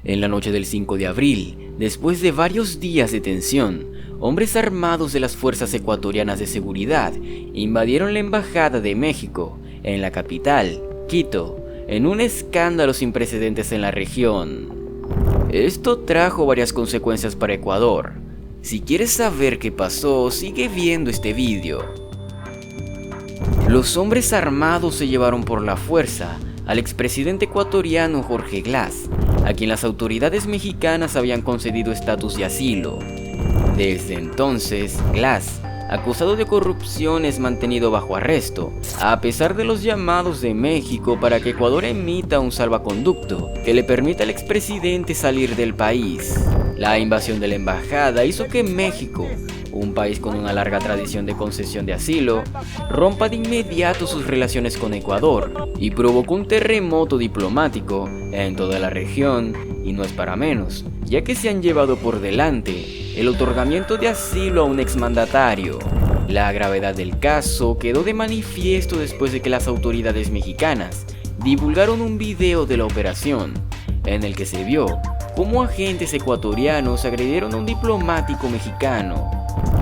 En la noche del 5 de abril, después de varios días de tensión, hombres armados de las fuerzas ecuatorianas de seguridad invadieron la Embajada de México, en la capital, Quito, en un escándalo sin precedentes en la región. Esto trajo varias consecuencias para Ecuador. Si quieres saber qué pasó, sigue viendo este vídeo. Los hombres armados se llevaron por la fuerza al expresidente ecuatoriano Jorge Glass, a quien las autoridades mexicanas habían concedido estatus de asilo. Desde entonces, Glass, acusado de corrupción, es mantenido bajo arresto, a pesar de los llamados de México para que Ecuador emita un salvaconducto que le permita al expresidente salir del país. La invasión de la embajada hizo que México, un país con una larga tradición de concesión de asilo, rompa de inmediato sus relaciones con Ecuador y provocó un terremoto diplomático en toda la región, y no es para menos, ya que se han llevado por delante el otorgamiento de asilo a un exmandatario. La gravedad del caso quedó de manifiesto después de que las autoridades mexicanas divulgaron un video de la operación, en el que se vio cómo agentes ecuatorianos agredieron a un diplomático mexicano,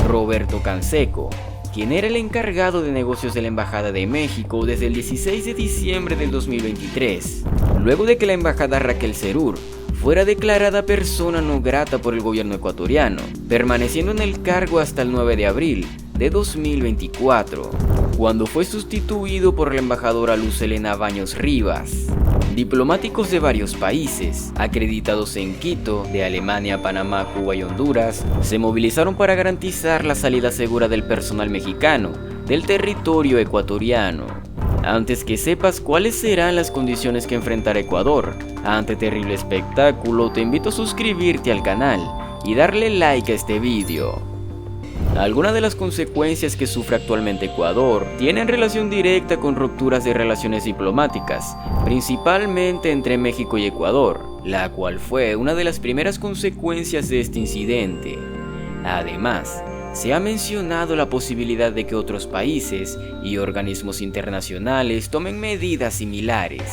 Roberto Canseco, quien era el encargado de negocios de la Embajada de México desde el 16 de diciembre del 2023, luego de que la embajada Raquel Serur fuera declarada persona no grata por el gobierno ecuatoriano, permaneciendo en el cargo hasta el 9 de abril de 2024, cuando fue sustituido por la embajadora Luz Helena Baños Rivas. Diplomáticos de varios países, acreditados en Quito, de Alemania, Panamá, Cuba y Honduras, se movilizaron para garantizar la salida segura del personal mexicano del territorio ecuatoriano. Antes que sepas cuáles serán las condiciones que enfrentará Ecuador ante terrible espectáculo, te invito a suscribirte al canal y darle like a este vídeo. Algunas de las consecuencias que sufre actualmente Ecuador tienen relación directa con rupturas de relaciones diplomáticas, principalmente entre México y Ecuador, la cual fue una de las primeras consecuencias de este incidente. Además, se ha mencionado la posibilidad de que otros países y organismos internacionales tomen medidas similares.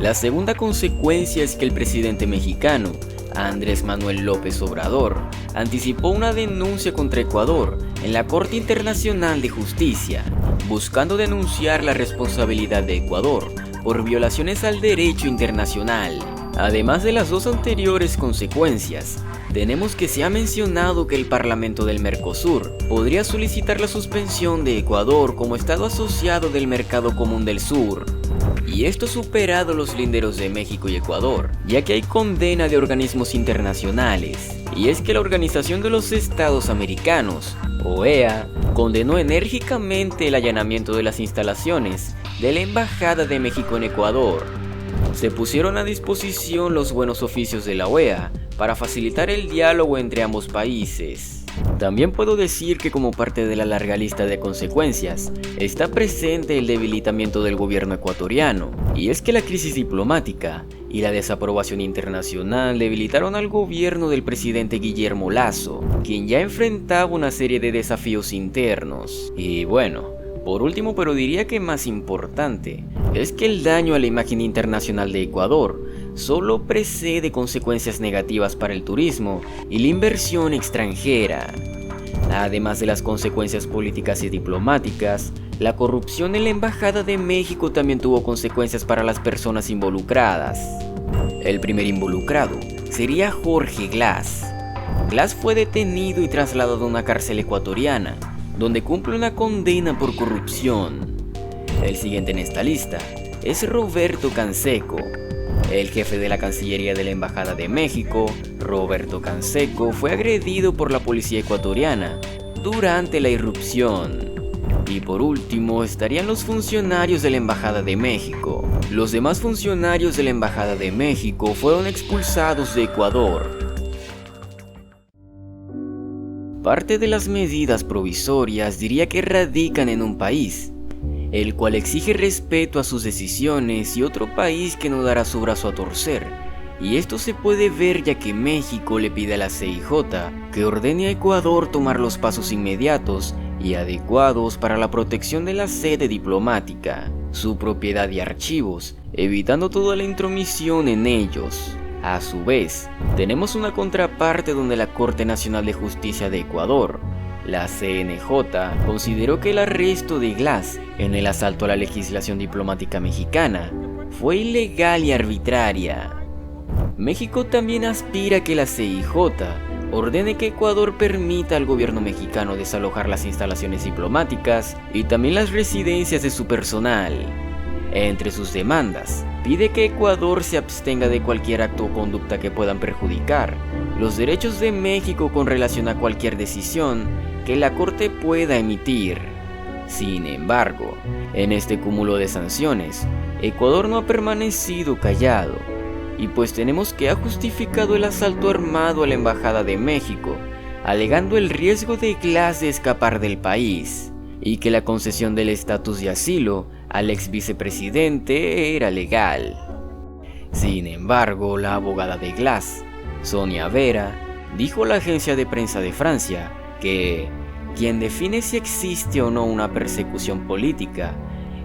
La segunda consecuencia es que el presidente mexicano, Andrés Manuel López Obrador, anticipó una denuncia contra Ecuador en la Corte Internacional de Justicia, buscando denunciar la responsabilidad de Ecuador por violaciones al derecho internacional. Además de las dos anteriores consecuencias, tenemos que se ha mencionado que el Parlamento del Mercosur podría solicitar la suspensión de Ecuador como Estado asociado del Mercado Común del Sur. Y esto ha superado los linderos de México y Ecuador, ya que hay condena de organismos internacionales. Y es que la Organización de los Estados Americanos, OEA, condenó enérgicamente el allanamiento de las instalaciones de la Embajada de México en Ecuador. Se pusieron a disposición los buenos oficios de la OEA para facilitar el diálogo entre ambos países. También puedo decir que como parte de la larga lista de consecuencias, está presente el debilitamiento del gobierno ecuatoriano, y es que la crisis diplomática y la desaprobación internacional debilitaron al gobierno del presidente Guillermo Lasso, quien ya enfrentaba una serie de desafíos internos. Y bueno, por último, pero diría que más importante, es que el daño a la imagen internacional de Ecuador solo precede consecuencias negativas para el turismo y la inversión extranjera. Además de las consecuencias políticas y diplomáticas, la corrupción en la Embajada de México también tuvo consecuencias para las personas involucradas. El primer involucrado sería Jorge Glass. Glass fue detenido y trasladado a una cárcel ecuatoriana, donde cumple una condena por corrupción. El siguiente en esta lista es Roberto Canseco. El jefe de la Cancillería de la Embajada de México, Roberto Canseco, fue agredido por la policía ecuatoriana durante la irrupción. Y por último estarían los funcionarios de la Embajada de México. Los demás funcionarios de la Embajada de México fueron expulsados de Ecuador. Parte de las medidas provisorias diría que radican en un país, el cual exige respeto a sus decisiones, y otro país que no dará su brazo a torcer. Y esto se puede ver ya que México le pide a la CIJ que ordene a Ecuador tomar los pasos inmediatos y adecuados para la protección de la sede diplomática, su propiedad y archivos, evitando toda la intromisión en ellos. A su vez, tenemos una contraparte donde la Corte Nacional de Justicia de Ecuador, la CNJ, consideró que el arresto de Glass en el asalto a la legislación diplomática mexicana fue ilegal y arbitraria. México también aspira a que la CIJ ordene que Ecuador permita al gobierno mexicano desalojar las instalaciones diplomáticas y también las residencias de su personal. Entre sus demandas, pide que Ecuador se abstenga de cualquier acto o conducta que puedan perjudicar los derechos de México con relación a cualquier decisión que la Corte pueda emitir. Sin embargo, en este cúmulo de sanciones, Ecuador no ha permanecido callado, y pues tenemos que ha justificado el asalto armado a la Embajada de México, alegando el riesgo de Glass de escapar del país, y que la concesión del estatus de asilo al ex vicepresidente era legal. Sin embargo, la abogada de Glass, Sonia Vera, dijo a la agencia de prensa de Francia que quien define si existe o no una persecución política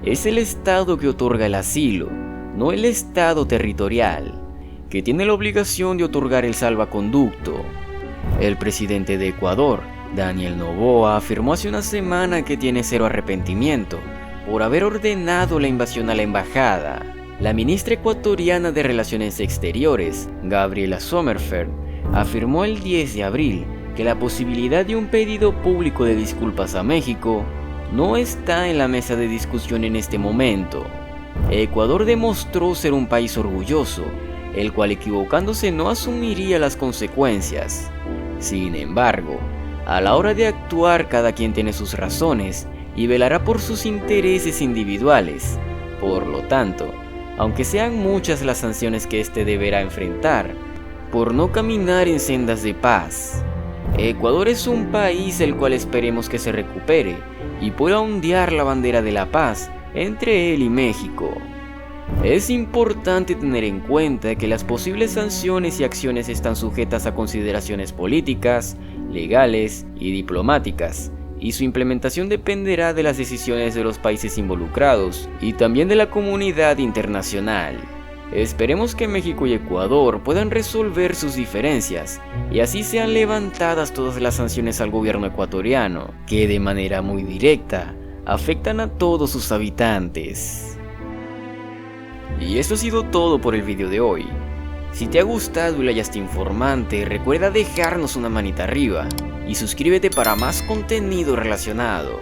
es el Estado que otorga el asilo, no el Estado territorial, que tiene la obligación de otorgar el salvaconducto. El presidente de Ecuador, Daniel Noboa, afirmó hace una semana que tiene cero arrepentimiento por haber ordenado la invasión a la embajada. La ministra ecuatoriana de Relaciones Exteriores, Gabriela Sommerfeld, afirmó el 10 de abril que la posibilidad de un pedido público de disculpas a México no está en la mesa de discusión en este momento. Ecuador demostró ser un país orgulloso, el cual equivocándose no asumiría las consecuencias. Sin embargo, a la hora de actuar cada quien tiene sus razones y velará por sus intereses individuales. Por lo tanto, aunque sean muchas las sanciones que éste deberá enfrentar por no caminar en sendas de paz, Ecuador es un país el cual esperemos que se recupere y pueda ondear la bandera de la paz entre él y México. Es importante tener en cuenta que las posibles sanciones y acciones están sujetas a consideraciones políticas, legales y diplomáticas, y su implementación dependerá de las decisiones de los países involucrados y también de la comunidad internacional. Esperemos que México y Ecuador puedan resolver sus diferencias y así sean levantadas todas las sanciones al gobierno ecuatoriano, que de manera muy directa afectan a todos sus habitantes. Y esto ha sido todo por el video de hoy. Si te ha gustado y lo hallaste informante, recuerda dejarnos una manita arriba y suscríbete para más contenido relacionado.